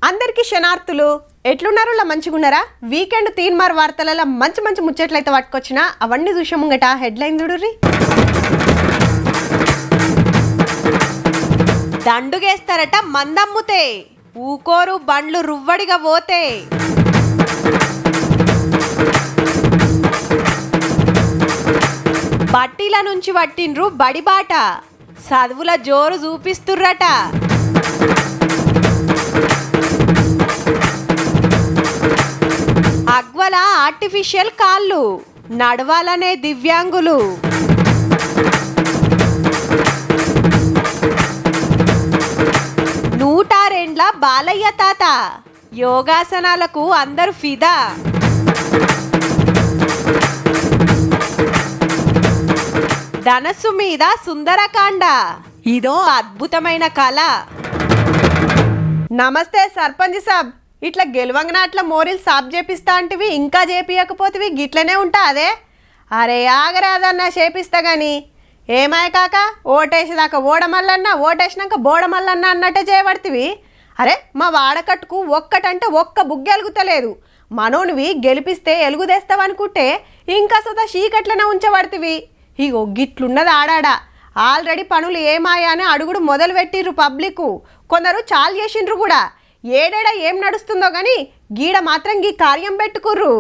అందరికీ శనార్థులు ఎట్లున్నారు మంచిగున్నారా? వీకెండ్ తీన్మార్ వార్తలలో మంచి మంచి ముచ్చట్లయితే పట్టుకొచ్చినా అవన్నీ చూసే ముంగట హెడ్లైన్ చూడుర్రి. దండుగేస్తారట మందమ్ముతే, ఊకోరు బండ్లు రువ్వడిగా పోతే. బట్టీల నుంచి పట్టిండ్రు బడిబాట, చదువుల జోరు చూపిస్తుర్రట. అగ్వల ఆర్టిఫిషియల్ కాళ్ళు, నడవాలనే దివ్యాంగులు. నూటారేండ్ల బాలయ్య తాత, యోగాసనాలకు అందరు ఫిదా. ధనస్సు మీద సుందరకాండ, ఇదో అద్భుతమైన కళ. నమస్తే సర్పంచ్ సాబ్, ఇట్లా గెలవంగన అట్లా మోరీలు సాబ్ చేపిస్తా అంటివి, ఇంకా చేపియకపోతివి గిట్లనే ఉంటా అదే? అరే ఆగరాదన్నా చేపిస్తా గాని ఏమాయ కాక, ఓటేసేదాకా ఓడమల్లన్నా, ఓటేసినాక బోడమల్లన్నా అన్నట్టే చేయబడుతుంది. అరే మా వాడకట్టుకు ఒక్కటంటే ఒక్క బుగ్గ ఎలుగుతలేదు. మనోనివి గెలిపిస్తే ఎలుగుదేస్తావనుకుంటే ఇంకా సుతా చీకట్లనే ఉంచబడుతుంది. ఇగో గిట్లున్నది ఆడాడా. ఆల్రెడీ పనులు ఏమాయా అని అడుగుడు మొదలు పెట్టిర్రు పబ్లిక్. కొందరు చాలు చేసిండ్రు కూడా. ఏడేడా ఏం నడుస్తుందో గాని గీడ మాత్రం గీ కార్యం పెట్టుకుర్రు.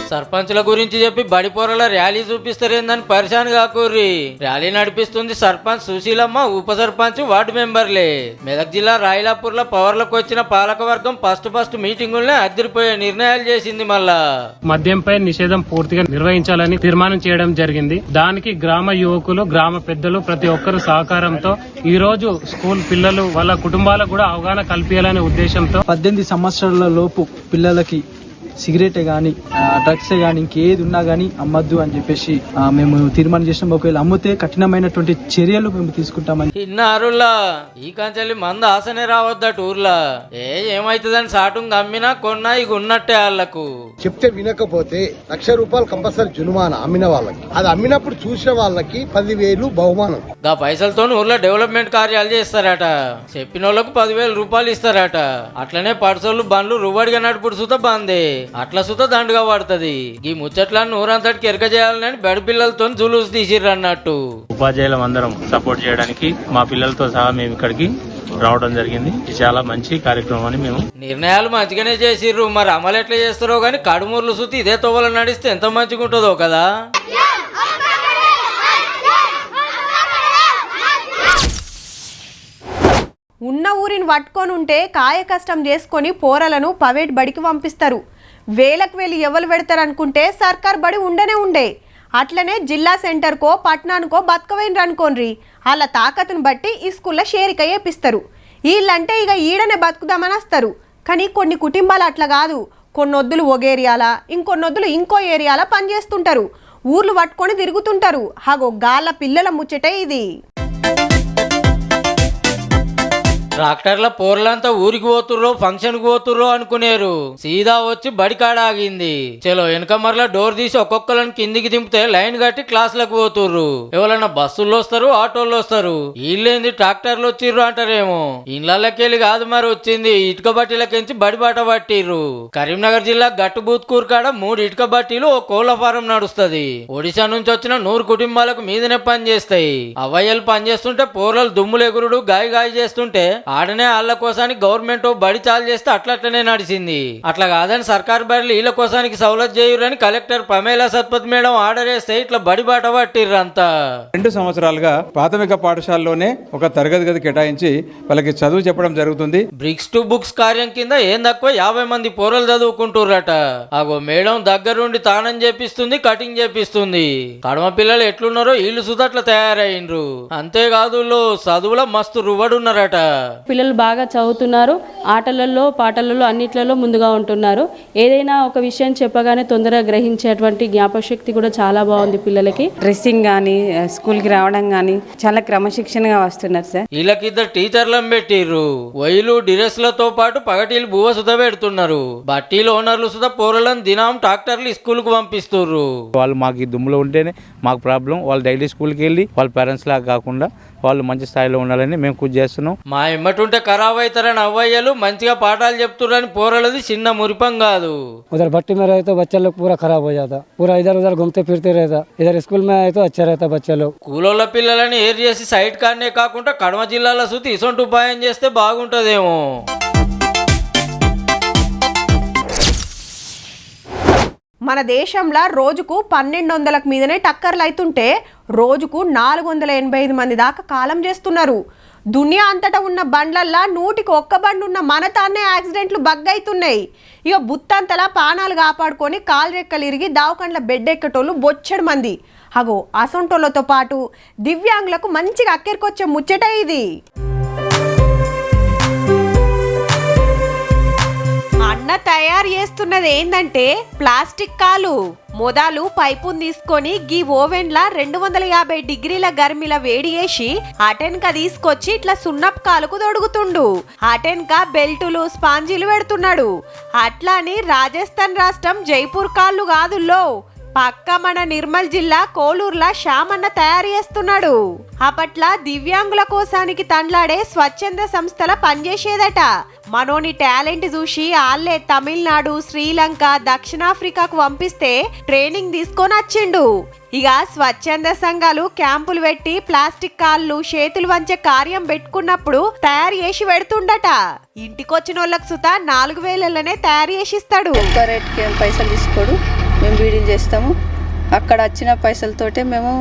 సర్పంచుల గురించి చెప్పి బడిపోరల ర్యాలీ చూపిస్తారేందని పరిశాన్ కాకూర్రి. ర్యాలీ నడిపిస్తుంది సర్పంచ్ సుశీలమ్మ, ఉప సర్పంచ్ వార్డు మెంబర్లే. మెదక్ జిల్లా రాయలాపూర్ లో పవర్లకు వచ్చిన పాలక వర్గం ఫస్ట్ మీటింగుల్నే అదిరిపోయే నిర్ణయాలు చేసింది. మళ్ళా మద్యంపై నిషేధం పూర్తిగా నిర్వహించాలని తీర్మానం చేయడం జరిగింది. దానికి గ్రామ యువకులు, గ్రామ పెద్దలు ప్రతి ఒక్కరు సహకారంతో ఈ రోజు స్కూల్ పిల్లలు వాళ్ళ కుటుంబాలకు కూడా అవగాహన కల్పించాలనే ఉద్దేశంతో 18 సంవత్సరాల లోపు పిల్లలకి సిగరెట్ గానీ, డ్రగ్స్ గానీ, ఇంకేది ఉన్నా గానీ అమ్మద్దు అని చెప్పేసి మేము తీర్మానం చేసినాం. ఒకవేళ అమ్మితే కఠినమైనటువంటి చర్యలు మేము తీసుకుంటామని. ఇన్నారులా ఈ కంచెల్లి మంద ఆసనే రావద్దట ఊర్లా. ఏమైతుందని సాటుంగా అమ్మినా కొన్నా ఇక ఉన్నట్టే వాళ్ళకు చెప్తే వినకపోతే ₹1,00,000 కంపల్సరీ జుర్మానా అమ్మిన వాళ్ళకి. అది అమ్మినప్పుడు చూసిన వాళ్ళకి 10,000 బహుమానం. గా పైసలతో ఊర్లో డెవలప్మెంట్ కార్యాలు చేస్తారట. చెప్పిన వాళ్ళకు ₹10,000 ఇస్తారట. అట్లనే పడసోళ్ళు బండ్లు రువ్వడిగా నడుపుడు సుత బందే. అట్లా సుత దండుగా పడుతుంది. ఈ ముచ్చట్లను ఊరంతటికి ఎరక చేయాలని బడి పిల్లలతో జులూస్ తీసిర్రు అన్నట్టు. ఉపాధ్యాయులం అందరం సపోర్ట్ చేయడానికి మా పిల్లలతో సహా మేము ఇక్కడికి రావడం జరిగింది. ఇది చాలా మంచి కార్యక్రమం అని మేము నిర్ణయాలు మంచిగానే చేసిర్రు. మరి అమలు ఎట్లా చేస్తారో గానీ కడుమూర్లు సుతి ఇదే తోవలు నడిస్తే ఎంత మంచిగా ఉంటుందో కదా. ఉన్న ఊరిని పట్టుకొని ఉంటే కాయ కష్టం చేసుకొని పోరలను ప్రైవేట్ బడికి పంపిస్తారు. వేలకు వేలు ఎవరు పెడతారు అనుకుంటే సర్కార్ బడి ఉండే. అట్లనే జిల్లా సెంటర్కో పట్టణానికో బతకవేండ్రు అనుకోండి. వాళ్ళ తాకతును బట్టి ఈ స్కూల్లో షేరిక వేపిస్తారు. వీళ్ళంటే ఇక ఈడనే బతుకుదామని వస్తారు. కానీ కొన్ని కుటుంబాలు అట్లా కాదు. కొన్నొద్దులు ఒక ఏరియాల, ఇంకొన్నొద్దులు ఇంకో ఏరియాల పనిచేస్తుంటారు. ఊర్లు పట్టుకొని తిరుగుతుంటారు. హాగో గాళ్ళ పిల్లల ముచ్చటే ఇది. ట్రాక్టర్ల పోర్లంతా ఊరికి పోతుర్రో ఫంక్షన్ కు పోతుర్రో అనుకునేరు. సీదా వచ్చి బడికాడ ఆగింది. చలో వెనక మరలా డోర్ తీసి ఒక్కొక్కలను కిందికి దింపితే లైన్ కట్టి క్లాసులకు పోతుర్రు. ఎవరన్నా బస్సుల్లో వస్తారు, ఆటోల్లో వస్తారు. వీళ్ళేంది ట్రాక్టర్లు వచ్చిర్రు అంటారేమో. ఇళ్ళకెళ్ళి కాదు మరి వచ్చింది, ఇటుక బట్టీలకెంచి బడి బాట పట్టిర్రు. కరీంనగర్ జిల్లా గట్టుబూత్కూర్ కాడ 3 ఇటుక బట్టీలు ఓ కోళ్ల ఫారం నడుస్తుంది. ఒడిశా నుంచి వచ్చిన 100 కుటుంబాలకు మీదనే పని చేస్తాయి. అవయ్యలు పని చేస్తుంటే పోర్లలు దుమ్ములు ఎగురుడు గాయ చేస్తుంటే ఆడనే వాళ్ళ కోసానికి గవర్నమెంట్ బడి చాలు చేస్తే అట్లనే నడిచింది. అట్లా కాదని సర్కార్ బడులు వీళ్ళ కోసానికి సౌలత్ చేయురని కలెక్టర్ ప్రమేలా సత్పత్ మేడం ఆర్డర్ వేస్తే ఇట్లా బడి బాట పట్టిర్రంతా. 2 సంవత్సరాలుగా ప్రాథమిక పాఠశాలలోనే ఒక తరగతి గది కేటాయించి వాళ్ళకి చదువు చెప్పడం జరుగుతుంది. బ్రిక్స్ టు బుక్స్ కార్యం కింద ఏం తక్కువ 50 మంది పోరలు చదువుకుంటుర్రట. అగో మేడం దగ్గరుండి తానం చేపిస్తుంది, కటింగ్ చేపిస్తుంది. కడమ పిల్లలు ఎట్లున్నారో వీళ్ళు సుతట్ల తయారైండ్రు. అంతేకాదు చదువులో మస్తు రువ్వడున్నారట. పిల్లలు బాగా చదువుతున్నారు, ఆటలలో పాటలలో అన్నిట్లలో ముందుగా ఉంటున్నారు. ఏదైనా ఒక విషయం చెప్పగానే తొందరగా గ్రహించేటువంటి జ్ఞాపకశక్తి కూడా చాలా బాగుంది పిల్లలకి. డ్రెస్సింగ్ కానీ స్కూల్కి రావడం కానీ చాలా క్రమశిక్షణగా వస్తున్నారు సార్. వీళ్ళకిద్దరు టీచర్లను పెట్టిర్రు. వైలు డ్రెస్లతో పాటు పగటీలు బువ్వ సుధ పెడుతున్నారు. బట్టీలు ఓనర్లు సుధా పోరలను దినం ట్రాక్టర్లు స్కూల్కు పంపిస్తుర్రు. వాళ్ళు మాకు ఈ దుమ్ములో ఉంటేనే మాకు ప్రాబ్లం. వాళ్ళు డైలీ స్కూల్కి వెళ్ళి వాళ్ళ పేరెంట్స్ లాగా కాకుండా వాళ్ళు మంచి స్థాయిలో ఉండాలని మేము కృషి చేస్తున్నాం. మా ఎమ్మటుంటే ఖరాబ్ అవుతారని అవ్వయ్యలు మంచిగా పాఠాలు చెప్తున్నారని పోరలది చిన్న మురిపం కాదు. उधर भट्टी में रहे तो बच्चा लोग पूरा खराब हो जाता, पूरा इधर उधर घूमते फिरते रहता. इधर स्कूल में आए तो अच्छा रहता बच्चा लोग. కూలోళ్ళ పిల్లలని ఏర్ చేసి సైడ్ కానే కాకుండా కడమ జిల్లాల సుతి ఇసొంటి ఉపాయం చేస్తే బాగుంటుందేమో. మన దేశంలో రోజుకు 1200లకు మీదనే టక్కర్లు అవుతుంటే రోజుకు 485 మంది దాకా కాలం చేస్తున్నారు. దునియా అంతటా ఉన్న బండ్లల్లా 100కి 1 బండి ఉన్న మన తానే యాక్సిడెంట్లు బగ్గైతున్నాయి. ఇక బుత్తంతలా పానాలు కాపాడుకొని కాలు రెక్కలు ఇరిగి దావకండ్ల బెడ్ ఎక్కటోళ్ళు బొచ్చడు మంది. అగో అసొంటోళ్ళతో పాటు దివ్యాంగులకు మంచిగా అక్కెరికొచ్చే ముచ్చట ఇది. అన్న తయారు చేస్తున్నది ఏందంటే ప్లాస్టిక్ కాలు. మొదలు పైపుని తీసుకొని గీ ఓవెన్లా 250 డిగ్రీల గర్మిల వేడి చేసి అటెన్క తీసుకొచ్చి ఇట్లా సున్నపు కాలుకు తొడుగుతుండు. అటెన్క బెల్టులు స్పాంజీలు పెడుతున్నాడు. అట్లాని రాజస్థాన్ రాష్ట్రం జైపూర్ కాళ్ళు కాదుల్లో, పక్క మన నిర్మల్ జిల్లా కోలూరులా శ్యామన్న తయారు చేస్తున్నాడు. అప్పట్ల దివ్యాంగుల కోసానికి తండ్లాడే స్వచ్ఛంద సంస్థల పనిచేసేదట. మనోని టాలెంట్ చూసి ఆళ్లే తమిళనాడు, శ్రీలంక, దక్షిణాఫ్రికాకు పంపిస్తే ట్రైనింగ్ తీసుకొని వచ్చిండు. ఇక స్వచ్ఛంద సంఘాలు క్యాంపులు పెట్టి ప్లాస్టిక్ కాళ్ళు చేతులు వంచే కార్యం పెట్టుకున్నప్పుడు తయారు చేసి పెడుతుండట. ఇంటికొచ్చిన వాళ్ళకి సుతా 4000లనే తయారు చేసిస్తాడు. రేట్కి ఏం పైసలు తీసుకోడు, మేము బీడీలు చేస్తాము. అక్కడ వచ్చిన పైసలతోటే మేము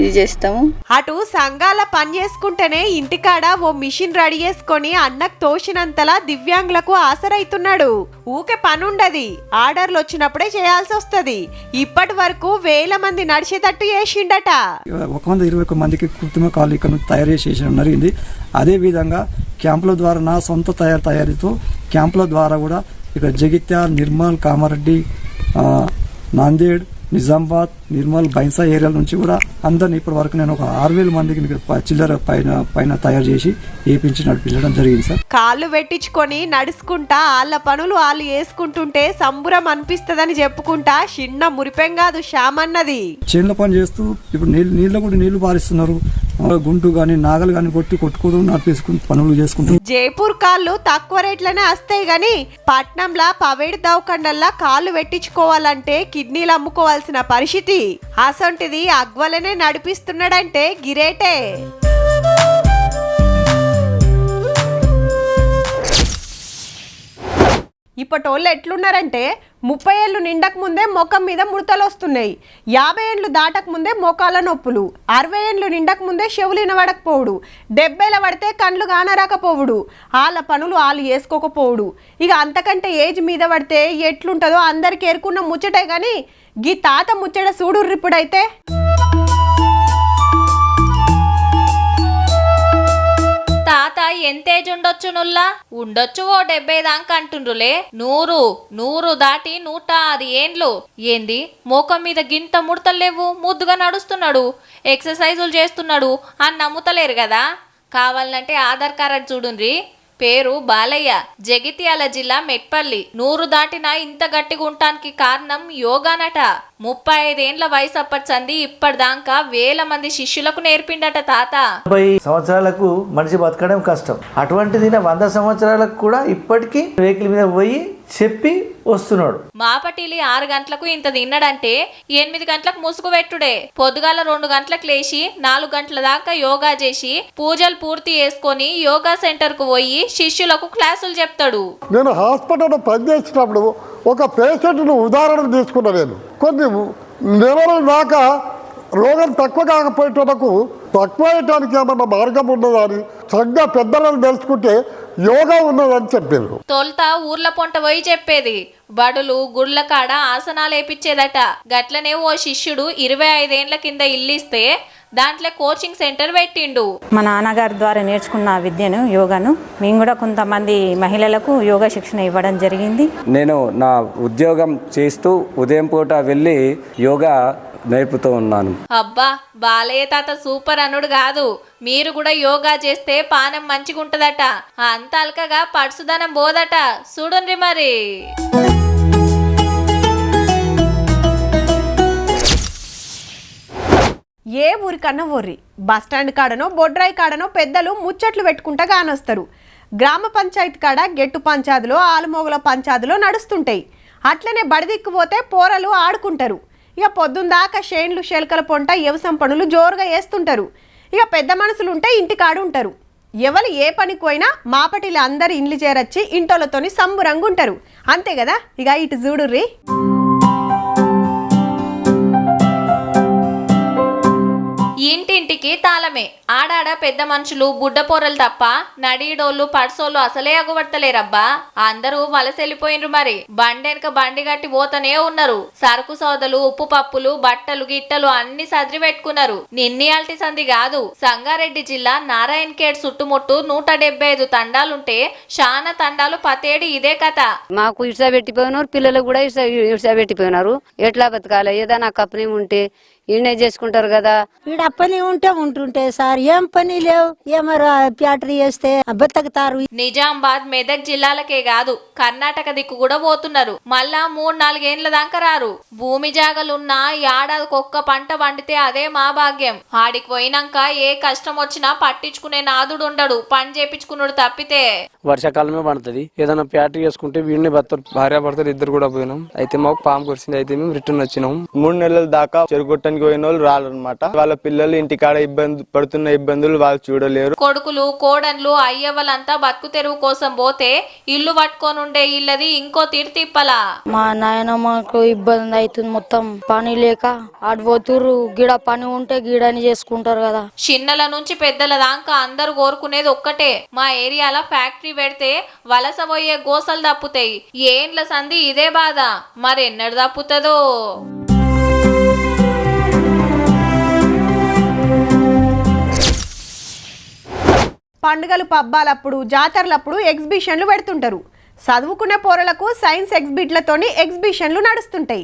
ఇది చేస్తాము. అటు సంఘాల పని చేసుకుంటేనే ఇంటికాడ ఓ మిషన్ రెడీ చేసుకొని అన్నకు తోచినంతలా దివ్యాంగులకు ఆసరైతున్నాడు. ఊకే పనుండది, ఆర్డర్లు వచ్చినప్పుడే చేయాల్సి వస్తుంది. ఇప్పటి వరకు 1000 మంది నడిచేటట్టు చేసిండట. 121 మందికి కృత్రిమ కాళ్ళు ఇక్కడ తయారు చేసి జరిగింది. అదే విధంగా క్యాంపుల ద్వారా నా సొంత తయారీతో క్యాంపుల ద్వారా కూడా ఇక్కడ జగిత్యాల, నిర్మల్, కామారెడ్డి, నాందేడ్, నిజామాబాద్, నిర్మల్, బైన్సా ఏరియాల నుంచి కూడా అందరినీ ఇప్పటి వరకు నేను ఒక 6000 మందికి చిల్లర పైన తయారు చేసి ఏపించి నడిపించడం జరిగింది సార్. కాళ్ళు పెట్టించుకొని నడుచుకుంటా వాళ్ళ పనులు వాళ్ళు వేసుకుంటుంటే సంబురం అనిపిస్తుందని చెప్పుకుంటా చిన్న మురిపెం కాదు శ్యామన్నది. చేనుల పని చేస్తూ ఇప్పుడు నీళ్ళు కూడా నీళ్లు పారిస్తున్నారు. గుంటు గాని నాగలు గాని కొట్టుకోవడం నడిపేసుకుని పనులు చేసుకుంటారు. జైపూర్ కాళ్ళు తక్కువ రేట్లనే వస్తాయి గాని పట్నంలా పవేడి దవకండల్లా కాళ్ళు పెట్టించుకోవాలంటే కిడ్నీలు అమ్ముకోవాల్సిన పరిస్థితి. అసొంటిది అగ్వలనే నడిపిస్తున్నాడంటే గిరేటే. ఇప్పటోళ్ళు ఎట్లున్నారంటే 30 ఏళ్ళు నిండక ముందే ముఖం మీద ముడతలు వస్తున్నాయి, 50 ఏళ్ళు దాటక ముందే మోకాళ్ళ నొప్పులు, 60 ఏళ్ళు నిండక ముందే చెవులు వినబడకపోవుడు, 70 పడితే కండ్లు కానరాకపోవుడు, వాళ్ళ పనులు వాళ్ళు వేసుకోకపోవుడు. ఇక అంతకంటే ఏజ్ మీద పడితే ఎట్లుంటుందో అందరికి ఎరుకున్న ముచ్చటే కానీ గీ తాత ముచ్చట చూడుర్రి ఇప్పుడైతే. తాత ఎంత ఏజ్ ఉండొచ్చు నుల్లా? ఉండొచ్చు ఓ 70 దాకా అంటుండ్రులే. 100 దాటి 106 ఏండ్లు. ఏంది మోకం మీద గింత ముడతలేవు, ముద్దుగా నడుస్తున్నాడు, ఎక్సర్సైజులు చేస్తున్నాడు అని నమ్ముతలేరు కదా. కావాలంటే ఆధార్ కార్డు చూడుండ్రి. పేరు బాలయ్య, జగిత్యాల జిల్లా మెట్పల్లి. 100 దాటినా ఇంత గట్టిగా ఉండటానికి కారణం యోగానట. 35 ఏండ్ల వయసు అప్పటి సంది ఇప్పటిదాకా 1000 మంది శిష్యులకు నేర్పిండట తాత. 30 సంవత్సరాలకు మనిషి బతకడం కష్టం, అటువంటిది 100 సంవత్సరాలకు కూడా ఇప్పటికీ వెహికల్ మీద పోయి చెప్పి వస్తున్నాడు. మాపటిలి 6 గంటలకు ఇంత తిన్నాడంటే 8 గంటలకు ముసుగు పెట్టుడే. పొద్దుగాల 2 గంటలకు లేచి 4 గంటల దాకా యోగా చేసి పూజలు పూర్తి చేసుకొని యోగా సెంటర్ కు పోయి శిష్యులకు క్లాసులు చెప్తాడు. నేను హాస్పిటల్లో పనిచేసేటప్పుడు ఒక పేషెంట్ను ఉదాహరణ తీసుకున్నా. నేను కొన్ని నెలల దాకా రోగం తక్కువ కాకపోయేటకు తక్కువ అయ్యటానికి ఏమన్నా మార్గం ఉన్నదా అని చక్కగా పెద్దలను తెలుసుకుంటే యోగా ఉన్నదని చెప్పారు. తొలుత ఊర్ల పొంట పోయి చెప్పేది, బడులు గుడ్ల కాడ ఆసనాలు వేపించేదట. గట్లనే ఓ శిష్యుడు 25 ఏండ్ల కింద ఇల్లిస్తే దాంట్లో కోచింగ్ సెంటర్ పెట్టిండు. మా నాన్నగారి ద్వారా నేర్చుకున్న విద్యను, యోగాను మేము కూడా కొంతమంది మహిళలకు యోగా శిక్షణ ఇవ్వడం జరిగింది. నేను నా ఉద్యోగం చేస్తూ ఉదయం పూట వెళ్ళి యోగా నేర్పుతూ ఉన్నాను. అబ్బా, బాలయ్య తాత సూపర్ అనుడు కాదు, మీరు కూడా యోగా చేస్తే పానం మంచిగుంటదట. అంత అల్కగా పడుసుదనం పోదట. చూడుండ్రి మరి. ఏ ఊరికన్నా ఊర్రి బస్టాండ్ కాడనో బొడ్రాయి కాడనో పెద్దలు ముచ్చట్లు పెట్టుకుంటా కానొస్తారు. గ్రామ పంచాయతీ కాడ గెట్టు పంచాదులో ఆలుమోగుల పంచాదులో నడుస్తుంటాయి. అట్లనే బడిదిక్కుపోతే పోరలు ఆడుకుంటారు. ఇక పొద్దుందాకా షేన్లు శెలకల పొంట వ్యవసాయం పనులు జోరుగా వేస్తుంటారు. ఇక పెద్ద మనుషులుంటే ఇంటికాడు ఉంటారు. ఎవరు ఏ పనికి పోయినా మాపటిలు అందరు ఇండ్లు చేరొచ్చి ఇంటోళ్ళతోని సంబురంగా ఉంటారు. అంతే కదా. ఇక ఇటు చూడుర్రి. ఇంటింటికి తాళమే. ఆడాడ పెద్ద మనుషులు బుడ్డ పోరలు తప్ప నడీడోళ్ళు పడ్సోళ్ళు అసలే అగుపడతలేరబ్బా. అందరూ వలసెళ్ళిపోయినరు. మరి బండెనక బండి గట్టి పోతనే ఉన్నారు. సరుకు సోదలు, ఉప్పు పప్పులు, బట్టలు గిట్టలు అన్ని సదిరి పెట్టుకున్నారు. నిన్నియాల్టి సంధి కాదు, సంగారెడ్డి జిల్లా నారాయణఖేడ్ చుట్టుముట్టు 175 తండాలుంటే శానా తండాలు పతేడి ఇదే కథ. మాకు ఇడ్సా పెట్టిపోయినారు, పిల్లలు కూడా ఇడ్సా పెట్టిపోయినారు. ఎట్లా బతకాలి? ఏదైనా కప్పని ఉంటే ఈయనే చేసుకుంటారు కదా. ఈడ పని ఉంటే ఉంటుంటే సార్, ఏం పని లేవు. ఏమరా ఫ్యాక్టరీ చేస్తే బతకుతారు. నిజామాబాద్, మెదక్ జిల్లాలకే కాదు కర్ణాటక దిక్కు కూడా పోతున్నారు. మళ్ళా 3-4 ఏండ్ల దాకా రారు. భూమి జాగలున్నా ఏడాదికి ఒక్క పంట పండితే అదే మా భాగ్యం. ఆడికి పోయినాక ఏ కష్టం వచ్చినా పట్టించుకునే నాదుడు ఉండడు. పని చేపించుకున్నాడు తప్పితే. వర్షాకాలమే పండుతుంది. ఏదైనా ఫ్యాక్టరీ చేసుకుంటే వీడిని భర్తలు భార్యాభర్తలు ఇద్దరు కూడా పోయినాం. అయితే మాకు పాము కురిసింది. అయితే మేము రిటర్న్ వచ్చినాం. 3 నెలల దాకా చెరుగొట్టడానికి పోయిన వాళ్ళు రాలన్నమాట. వాళ్ళ పిల్లలు ఇంటికాడ పడుతున్న ఇబ్బందులు వాళ్ళు చూడలేరు. కొడుకులు, కోడన్లు, అయ్యవ్వలంతా బతుకు తెరువు కోసం పోతే ఇల్లు పట్టుకొని ఉండే ఇల్లది ఇంకో తిప్పలా. మా నాయనమ్మకు ఇబ్బంది అవుతుంది. మొత్తం పని లేక ఆడిపోతుర్రు. గిడ పని ఉంటే గిడని చేసుకుంటారు కదా. చిన్నల నుంచి పెద్దల దాకా అందరు కోరుకునేది ఒక్కటే, మా ఏరియాలో ఫ్యాక్టరీ పెడితే వలస పోయే గోసలు తప్పుతాయి. ఏండ్ల సంధి ఇదే బాధ. మరెన్నడు తప్పుతుందో. పండుగలు పబ్బాలప్పుడు జాతరలప్పుడు ఎగ్జిబిషన్లు పెడుతుంటారు. చదువుకునే పోరలకు సైన్స్ ఎగ్జిబిట్లతోని ఎగ్జిబిషన్లు నడుస్తుంటాయి.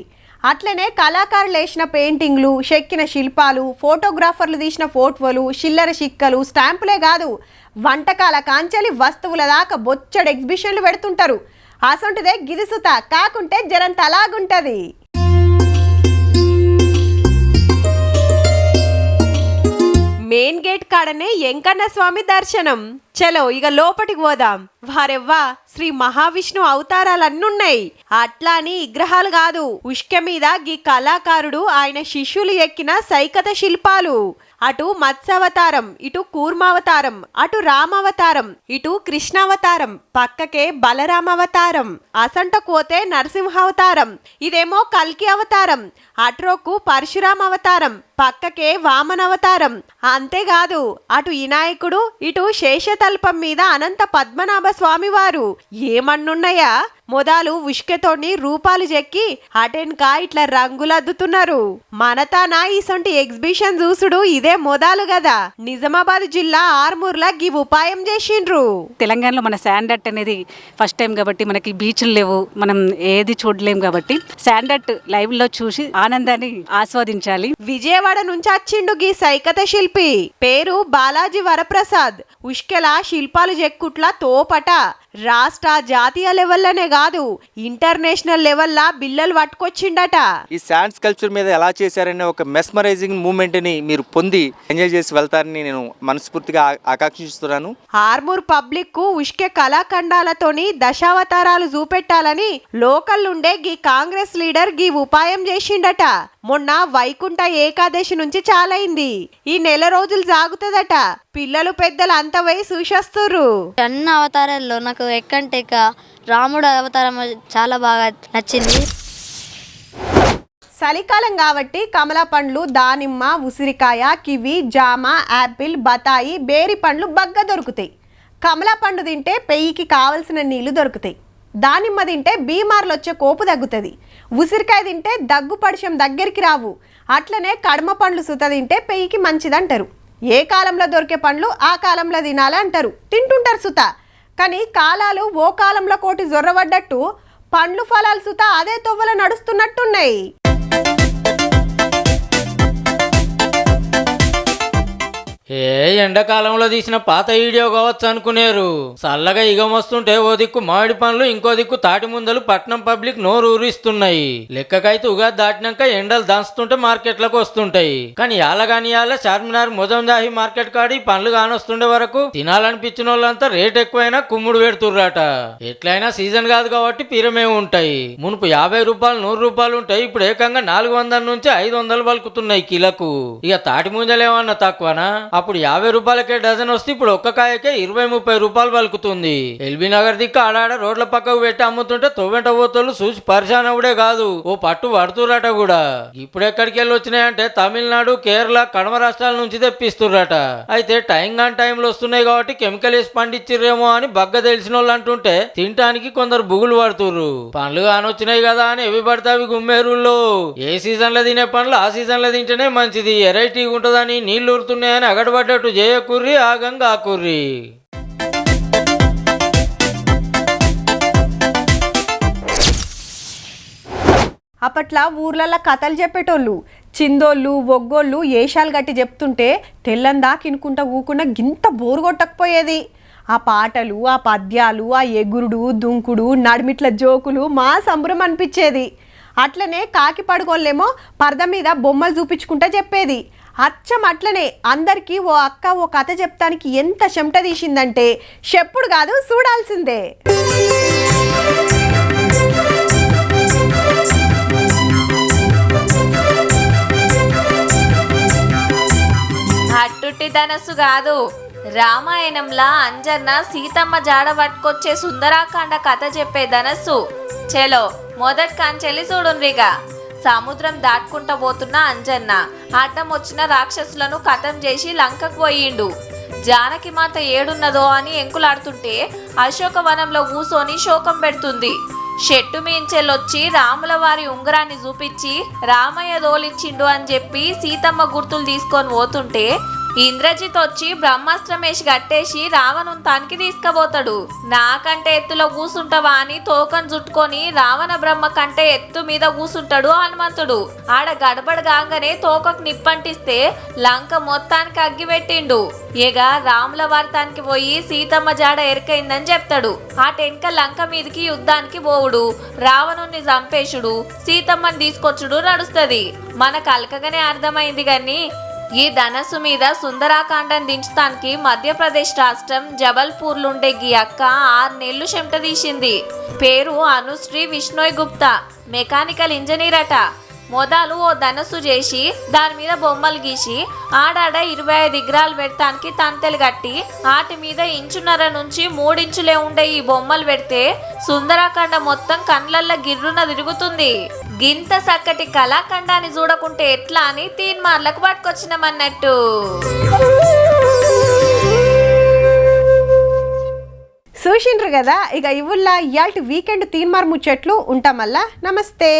అట్లనే కళాకారులు వేసిన పెయింటింగ్లు, చెక్కిన శిల్పాలు, ఫోటోగ్రాఫర్లు తీసిన ఫోటోలు, చిల్లర చిక్కలు, స్టాంపులే కాదు వంటకాల కాంచెలి వస్తువుల దాకా బొచ్చడు ఎగ్జిబిషన్లు పెడుతుంటారు. అసొంటిదే గిదిసుత కాకుంటే జరంత అలాగుంటది. మెయిన్ గేట్ కాడనే ఎంకన్న స్వామి దర్శనం. చలో ఇక లోపటికి పోదాం. వారెవ్వా, శ్రీ మహావిష్ణు అవతారాలన్నున్నాయి. అట్లా అని విగ్రహాలు కాదు. ఉష్క మీద గీ కళాకారుడు ఆయన శిష్యులు ఎక్కిన సైకత శిల్పాలు. అటు మత్స్యావతారం, ఇటు కూర్మావతారం, అటు రామావతారం, ఇటు కృష్ణావతారం, పక్కకే బలరామావతారం, అసంట కోతే నరసింహావతారం, ఇదేమో కల్కి అవతారం, అట్రోకు పరశురామ అవతారం, పక్కకే వామన అవతారం. అంతేకాదు అటు వినాయకుడు, ఇటు శేషతల్పం మీద అనంత పద్మనాభ స్వామి వారు. ఏమన్నున్నాయా? మొదలు ఉష్కెతోని రూపాలు చెక్కి అటెన్కా ఇట్లా రంగులద్దుతున్నారు. మనతానా ఈసొంటి ఎగ్జిబిషన్ చూసుడు ఇదే మొదలు కదా. నిజామాబాద్ జిల్లా ఆర్మూర్లా గీ ఉపాయం చేసిండ్రు. తెలంగాణలో మన శాండట్ అనేది ఫస్ట్ టైం కాబట్టి మనకి బీచ్లు లేవు, మనం ఏది చూడలేం కాబట్టి శాండట్ లైవ్ లో చూసి ఆనందాన్ని ఆస్వాదించాలి. విజయవాడ నుంచి వచ్చిండు గీ సైకత శిల్పి. పేరు బాలాజీ వరప్రసాద్. ఉష్కెల శిల్పాలు చెక్కుట్ల తోపట. రాష్ట్ర జాతీయ లెవెల్లోనే కాదు ఇంటర్నేషనల్ లెవెల్లా బిల్లలు పట్టుకొచ్చిండట. ఈ శాండ్ స్కల్ప్చర్ మీద ఎలా చేశారనే ఒక మెస్మరైజింగ్ మూమెంట్ ని మీరు పొంది ఎంజాయ్ చేసి వెళ్తారని నేను మనస్ఫూర్తిగా ఆకాంక్షిస్తున్నాను. ఆర్మూర్ పబ్లిక్ కు ఉష్కె కళాఖండాలతోని దశావతారాలు చూపెట్టాలని లోకల్ ఉండే గీ కాంగ్రెస్ లీడర్ గీ ఉపాయం చేసిండట. మొన్న వైకుంఠ ఏకాదశి నుంచి చాలైంది. ఈ నెల రోజులు సాగుతుందట. పిల్లలు పెద్దలు అంత వై చూసేస్తుర్రు. అన్ని అవతారాల్లో నాకు ఎక్కంటే రాముడు అవతారం చాలా బాగా నచ్చింది. చలికాలం కాబట్టి కమలా పండ్లు, దానిమ్మ, ఉసిరికాయ, కివి, జామ, యాపిల్, బతాయి, బేరి పండ్లు బగ్గ దొరుకుతాయి. కమలా పండు తింటే పెయ్యికి కావలసిన నీళ్లు దొరుకుతాయి. దానిమ్మ తింటే బీమార్లు వచ్చే కోపు తగ్గుతుంది, ఉసిరికాయ తింటే దగ్గు పడిశం దగ్గరికి రావు, అట్లనే కడమ పండ్లు సుత తింటే పెయ్యికి మంచిదంటారు. ఏ కాలంలో దొరికే పండ్లు ఆ కాలంలో తినాలి అంటారు, తింటుంటారు సుత. కానీ కాలాలు ఓ కాలంలో కోటి జొర్రబడ్డట్టు పండ్లు ఫలాలు సుత అదే తొవ్వల నడుస్తున్నట్టున్నాయి. ఎండాకాలంలో తీసిన పాత వీడియో కావచ్చు అనుకునేరు. చల్లగా ఇగం వస్తుంటే ఓ దిక్కు మామిడి పండ్లు, ఇంకో దిక్కు తాటి ముందలు పట్నం పబ్లిక్ నోరు ఊరిస్తున్నాయి. లెక్కకైతే ఉగాది దాటినాక ఎండలు దంచుతుంటే మార్కెట్లకు వస్తుంటాయి. కానీ యాలగాని యాల చార్మినార్ మొజందాహి మార్కెట్ కాడి పండ్లు కానొస్తుండే వరకు తినాలనిపించిన వాళ్ళంతా రేట్ ఎక్కువైనా కుమ్ముడు పెడుతుర్రాట. ఎట్లయినా సీజన్ కాదు కాబట్టి పిరమే ఉంటాయి. మునుపు 50 రూపాయలు 100 రూపాయలు ఉంటాయి, ఇప్పుడు ఏకంగా 400 నుంచి 500 పలుకుతున్నాయి కిలకు. ఇక తాటి ముంజలేమన్నా తక్కువనా? అప్పుడు 50 రూపాయలకే డజన్ వస్తే ఇప్పుడు ఒక్క కాయకే 20-30 రూపాయలు పలుకుతుంది. ఎల్బీ నగర్ దిక్కు ఆడాడ రోడ్ల పక్కకు పెట్టి అమ్ముతుంటే తొవ్వెంట పోతోళ్ళు చూసి పరిశాన్ అవుడే కాదు, ఓ పట్టు పడుతురట కూడా. ఇప్పుడు ఎక్కడికి వెళ్ళి వచ్చినాయంటే తమిళనాడు, కేరళ, కడమ రాష్ట్రాల నుంచి తెప్పిస్తుర్రట. అయితే టైం గాని టైంలో వస్తున్నాయి కాబట్టి కెమికల్ వేసి పండించిర్రేమో అని బగ్గ తెలిసిన వాళ్ళు అంటుంటే తినటానికి కొందరు బుగులు పడుతుర్రు. పండ్లు కానొచ్చినాయి కదా అని ఎవి పడితే అవి గుమ్మేరుల్లో. ఏ సీజన్ లో తినే పండ్లు ఆ సీజన్ లో తింటేనే మంచిది, వెరైటీగా ఉంటుందని నీళ్లు ఊరుతున్నాయని అగడబడ్డట్టు చేయకుర్రి, ఆగంగా ఆకుర్రి. అప్పట్లో ఊర్లలో కథలు చెప్పేటోళ్ళు, చిందోళ్ళు ఒగ్గోళ్ళు ఏషాలు గట్టి చెప్తుంటే తెల్లందాక ఇనుకుంటా ఊకుండా గింత బోరు కొట్టకపోయేది. ఆ పాటలు, ఆ పద్యాలు, ఆ ఎగురుడు దుంకుడు నడిమిట్ల జోకులు మా సంబరం అనిపించేది. అట్లనే కాకి పడుకోలేమో పరద మీద బొమ్మలు చూపించుకుంటా చెప్పేది. అచ్చం అట్లనే అందరికీ ఓ అక్క ఓ కథ చెప్తానికి ఎంత చెమట తీసిందంటే చెప్పుడు కాదు, చూడాల్సిందే. అట్టుట్టి ధనస్సు కాదు, రామాయణంలా అంజన్న సీతమ్మ జాడ పట్టుకొచ్చే సుందరాకాండ కథ చెప్పే ధనస్సు. చలో మొదటి కంచెలి చూడుండ్రిగా. సముద్రం దాటుకుంటా పోతున్న అంజన్న అడ్డం వచ్చిన రాక్షసులను ఖతం చేసి లంకకు పోయిండు. జానకి మాత ఏడున్నదో అని ఎంకులాడుతుంటే అశోకవనంలో కూసోని శోకం పెడుతుంది. చెట్టు మీంచెల్లొచ్చి రాముల వారి ఉంగరాన్ని చూపించి రామయ్య దోలిచ్చిండు అని చెప్పి సీతమ్మ గుర్తులు తీసుకొని పోతుంటే ఇంద్రజిత్ వచ్చి బ్రహ్మాస్త్రమేసి కట్టేసి రావణుని తానికి తీసుకుపోతాడు. నాకంటే ఎత్తులో కూసుంటావా అని తోకను చుట్టుకొని రావణ బ్రహ్మ కంటే ఎత్తు మీద కూసుంటాడు హనుమంతుడు. ఆడ గడబడగానే తోకకు నిప్పంటిస్తే లంక మొత్తానికి అగ్గిపెట్టిండు. ఇక రాముల వార్తానికి పోయి సీతమ్మ జాడ ఎరికైందని చెప్తాడు. ఆ టెంక లంక మీదకి యుద్ధానికి పోవుడు, రావణుని చంపేసుడు, సీతమ్మని తీసుకొచ్చుడు నడుస్తుంది. మనకు అలకగానే అర్థమైంది. కానీ ఈ ధనస్సు మీద సుందరాకాండం దించడానికి మధ్యప్రదేశ్ రాష్ట్రం జబల్పూర్లుండే గీ అక్క 6 నెలలు చెమట తీసింది. పేరు అనుశ్రీ విష్ణోయ్ గుప్తా, మెకానికల్ ఇంజనీర్ అట. మొదలు ఓ ధనస్సు చేసి దాని మీద బొమ్మలు గీసి ఆడాడ 25 విగ్రహాలు పెడతానికి తంతెలు కట్టి వాటి మీద 1.5 నుంచి 3 ఇంచులే ఉండే ఈ బొమ్మలు పెడితే సుందరాకాండ మొత్తం కండ్లల్లో గిర్రున తిరుగుతుంది. గింత చక్కటి కళాఖండాన్ని చూడకుంటే ఎట్లా అని తీన్మార్లకు పట్టుకొచ్చినామన్నట్టు. చూసిండ్రు కదా. ఇక ఇవుల్లా ఇయాల్టి వీకెండ్ తీన్మార్ ముచ్చట్లు ఉంటామల్లా. నమస్తే.